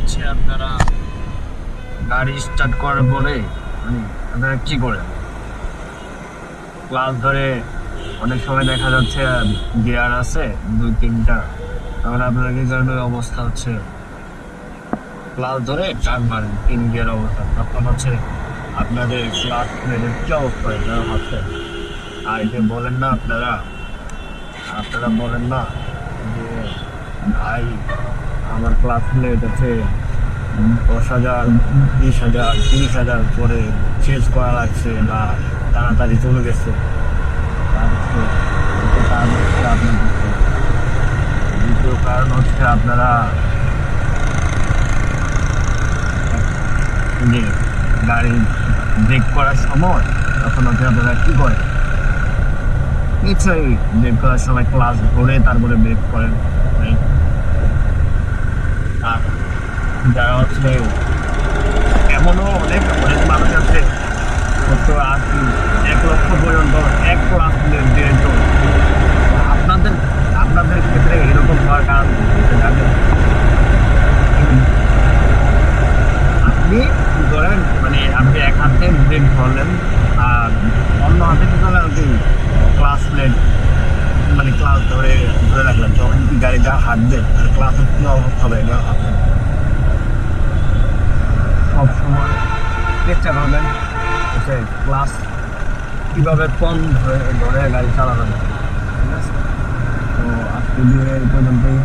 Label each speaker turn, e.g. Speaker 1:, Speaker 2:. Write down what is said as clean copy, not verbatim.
Speaker 1: হচ্ছে আপনারা গাড়ি স্টার্ট করার পরে আপনারা কি করেন? ক্লাস ধরে অনেক সময় দেখা যাচ্ছে গিয়ার আছে 2-3টা, তখন আপনারা কি করেন? ওই অবস্থা হচ্ছে ক্লাস ধরে টান মারেন 3 গিয়ার অবস্থা, তখন হচ্ছে আপনাদের ক্লাস প্লেটের কি অবস্থা হচ্ছে? আর যে বলেন না আপনারা বলেন না যে ভাই আমার ক্লাস প্লেট আছে 10,000, 20,000, 30,000 করে চেঞ্জ করা লাগছে বা তাড়াতাড়ি চলে গেছে। তার হচ্ছে একটা কারণ হচ্ছে আপনাদের, দ্বিতীয় কারণ হচ্ছে আপনারা যে গাড়ি ব্রেক করার সময় তখন হচ্ছে আপনারা কি করেন? নিশ্চয়ই ব্রেক করার সময় ক্লাস ধরে তারপরে ব্রেক করেন, right? আর যারা হচ্ছে এমনও অনেক অনেক মানুষ আছে 70, 80, 1 লক্ষ পর্যন্ত এক ক্লাস দিয়ে চলে। আপনাদের আপনাদের ক্ষেত্রে এরকম হওয়ার কারণ কি জানেন? আপনি কি করেন, আপনি এক হাতে ব্রেক ধরলেন আর অন্য হাতে কি করলেন? আপনি ক্লাস প্লেট ক্লাস ধরে ধরে রাখলেন, তখন কি গাড়িটা হাঁটবে? আর ক্লাসের কি অবস্থা হবে এটা ভাববেন। সবসময় চেষ্টা করবেন হচ্ছে ক্লাস কীভাবে কম ধরে ধরে গাড়ি চালানো যায়, ঠিক আছে? তো আজকে দিয়ে এই পর্যন্তই।